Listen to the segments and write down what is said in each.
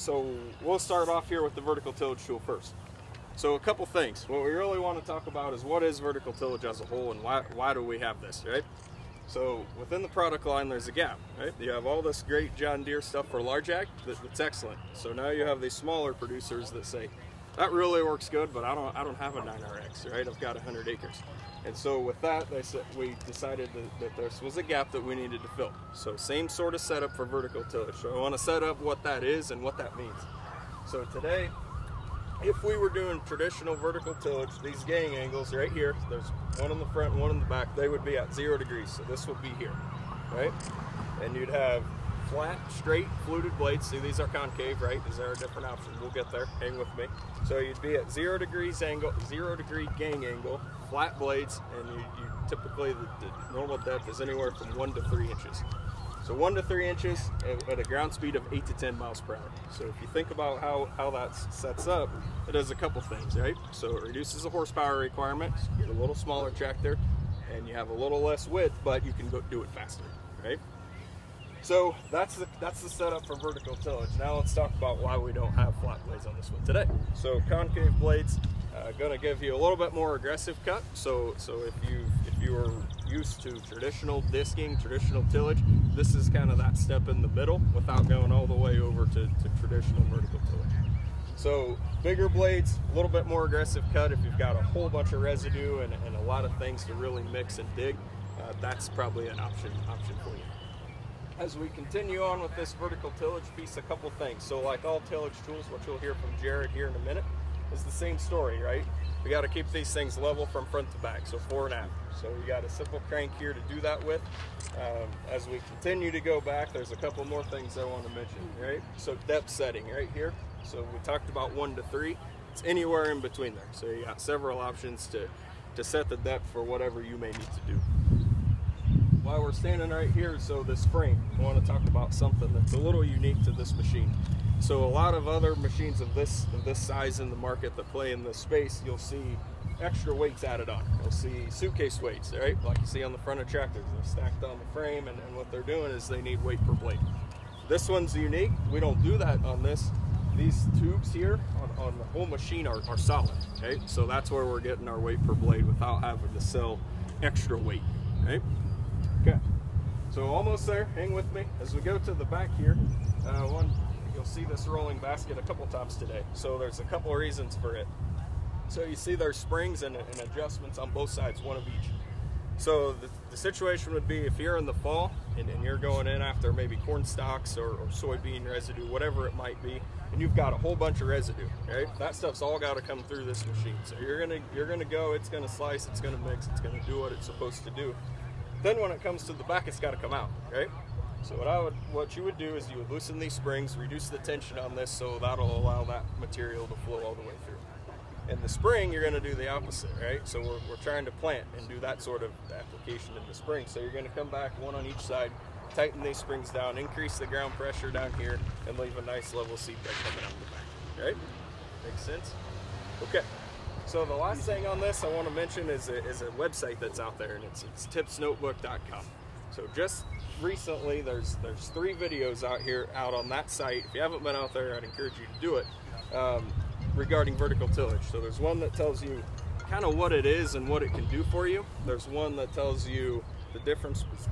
So we'll start off here with the vertical tillage tool first. So a couple things. What we really want to talk about is what is vertical tillage as a whole, and why do we have this, right? So within the product line, there's a gap, right? You have all this great John Deere stuff for large ag that's excellent. So now you have these smaller producers that say, that really works good, but I don't have a 9RX, right? I've got 100 acres. And so with that, we decided that this was a gap that we needed to fill. So same sort of setup for vertical tillage. So I want to set up what that is and what that means. So today, if we were doing traditional vertical tillage, these gang angles right here, there's one in the front and one in the back, they would be at 0 degrees. So this would be here, right? And you'd have flat, straight, fluted blades. See, these are concave, right? These are a different option. We'll get there. Hang with me. So you'd be at 0 degrees angle, 0 degree gang angle, flat blades, and you typically the normal depth is anywhere from 1 to 3 inches. So 1 to 3 inches at a ground speed of 8 to 10 miles per hour. So if you think about how that sets up, it does a couple things, right? So it reduces the horsepower requirement, you get a little smaller tractor, and you have a little less width, but you can go do it faster, right? So that's the setup for vertical tillage. Now let's talk about why we don't have flat blades on this one today. So concave blades, going to give you a little bit more aggressive cut. So if you are used to traditional disking, traditional tillage, this is kind of that step in the middle without going all the way over to traditional vertical tillage. So bigger blades, a little bit more aggressive cut. If you've got a whole bunch of residue and a lot of things to really mix and dig, that's probably an option for you. As we continue on with this vertical tillage piece, a couple things. So like all tillage tools, what you'll hear from Jared here in a minute, is the same story, right? We got to keep these things level from front to back, so fore and aft. So we got a simple crank here to do that with. As we continue to go back, there's a couple more things I want to mention, right? So depth setting right here. So we talked about 1 to 3. It's anywhere in between there. So you got several options to set the depth for whatever you may need to do. While we're standing right here, so this frame, I want to talk about something that's a little unique to this machine. So a lot of other machines of this size in the market that play in this space, you'll see extra weights added on. You'll see suitcase weights, right? Like you see on the front of tractors, they're stacked on the frame, and what they're doing is they need weight per blade. This one's unique. We don't do that on this. These tubes here on the whole machine are solid, okay? So that's where we're getting our weight per blade without having to sell extra weight, right? Okay, so almost there. Hang with me. As we go to the back here, you'll see this rolling basket a couple times today. So there's a couple reasons for it. So you see there's springs and adjustments on both sides, one of each. So the situation would be if you're in the fall and you're going in after maybe corn stalks or soybean residue, whatever it might be, and you've got a whole bunch of residue, right? That stuff's all got to come through this machine. So you're gonna go, it's gonna slice, it's gonna mix, it's gonna do what it's supposed to do. Then when it comes to the back, it's got to come out, right? So what you would do is you would loosen these springs, reduce the tension on this, so that'll allow that material to flow all the way through. In the spring, you're going to do the opposite, right? So we're trying to plant and do that sort of application in the spring. So you're going to come back one on each side, tighten these springs down, increase the ground pressure down here, and leave a nice level seat bed coming out the back, right? Makes sense? Okay. So the last thing on this I want to mention is a website that's out there, and it's tipsnotebook.com. So just recently, there's 3 videos out on that site. If you haven't been out there, I'd encourage you to do it, regarding vertical tillage. So there's one that tells you kind of what it is and what it can do for you. There's one that tells you the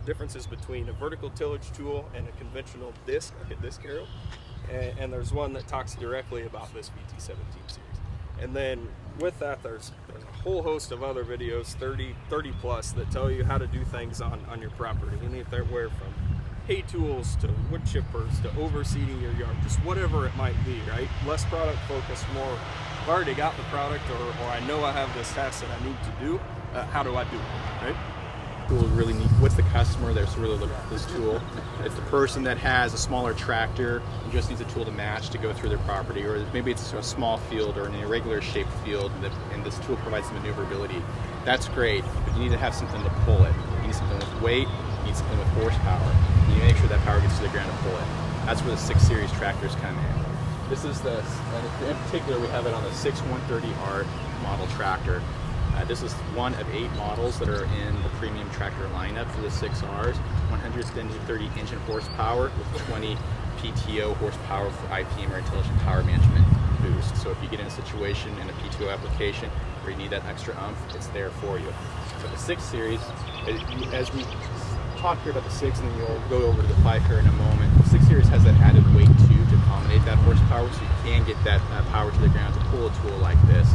differences between a vertical tillage tool and a conventional disc, like a disc harrow. And there's one that talks directly about this VT17 series. And then with that, there's a whole host of other videos, 30 plus, that tell you how to do things on your property. Anywhere from hay tools to wood chippers to overseeding your yard, just whatever it might be, right? Less product focused, more, I've already got the product, or I know I have this task that I need to do, how do I do it, right? Tool really neat. What's the customer that's really looking at this tool? It's the person that has a smaller tractor and just needs a tool to match to go through their property, or maybe it's a small field or an irregular shaped field, and this tool provides maneuverability. That's great, but you need to have something to pull it. You need something with weight, you need something with horsepower. You need to make sure that power gets to the ground and pull it. That's where the 6 Series tractors come in. This is in particular, we have it on the 6130R model tractor. This is one of 8 models that are in the premium tractor lineup for the 6Rs. 130 engine horsepower with 20 PTO, horsepower for IPM, or intelligent power management boost. So if you get in a situation in a PTO application where you need that extra oomph, it's there for you. So the 6 Series, as we talk here about the 6, and then you'll go over to the 5 here in a moment, the 6 Series has that added weight too to accommodate that horsepower, so you can get that power to the ground to pull a tool like this.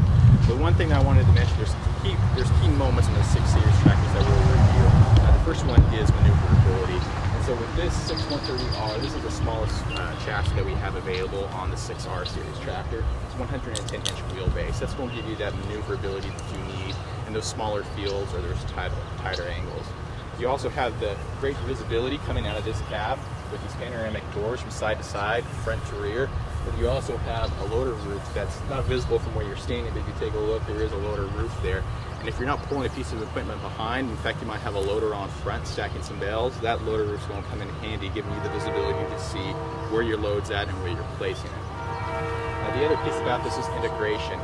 But one thing I wanted to mention, there's key moments in the 6 Series tractors that we'll review. The first one is maneuverability. And so with this 6130R, this is the smallest chassis that we have available on the 6R Series tractor. It's 110-inch wheelbase. That's going to give you that maneuverability that you need in those smaller fields or those tighter angles. You also have the great visibility coming out of this cab with these panoramic doors from side to side, front to rear. But you also have a loader roof that's not visible from where you're standing, but if you take a look, there is a loader roof there. And if you're not pulling a piece of equipment behind, in fact you might have a loader on front stacking some bales, that loader roof's going to come in handy, giving you the visibility to see where your load's at and where you're placing it. Now the other piece about this is integration,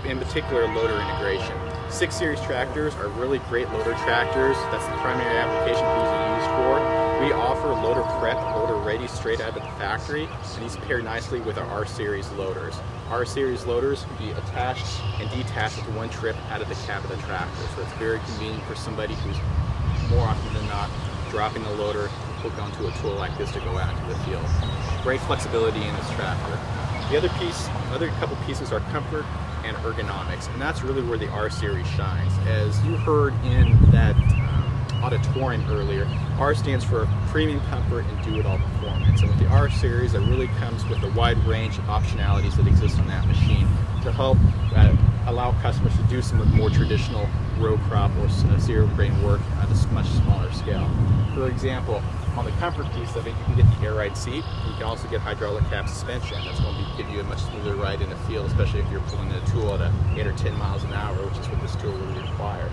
in particular loader integration. 6 Series tractors are really great loader tractors. That's the primary application these are used for. We offer loader prep, loader ready straight out of the factory, and these pair nicely with our R Series loaders. R Series loaders can be attached and detached with one trip out of the cab of the tractor, so it's very convenient for somebody who's more often than not dropping the loader hooked onto a tool like this to go out into the field. Great flexibility in this tractor. The other couple pieces are comfort and ergonomics, and that's really where the R Series shines. As you heard in that auditorium earlier, R stands for Premium Comfort and Do-It-All Performance. And with the R Series, it really comes with a wide range of optionalities that exist on that machine to help allow customers to do some of the more traditional row crop or zero grain work at a much smaller scale. For example, on the comfort piece of it, you can get the air ride seat. You can also get hydraulic cab suspension. That's going to give you a much smoother ride in the field, especially if you're pulling a tool at 8 or 10 miles an hour, which is what this tool will require.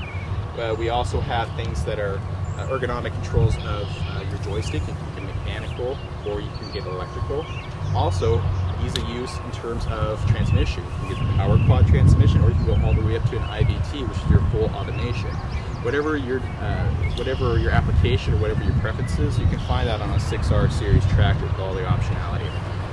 We also have things that are ergonomic controls of your joystick. You can get mechanical or you can get electrical. Also, ease of use in terms of transmission. You can get the power quad transmission, or you can go all the way up to an IVT, which is your full automation. Whatever your application or whatever your preference is, you can find that on a 6R Series tractor with all the optionality.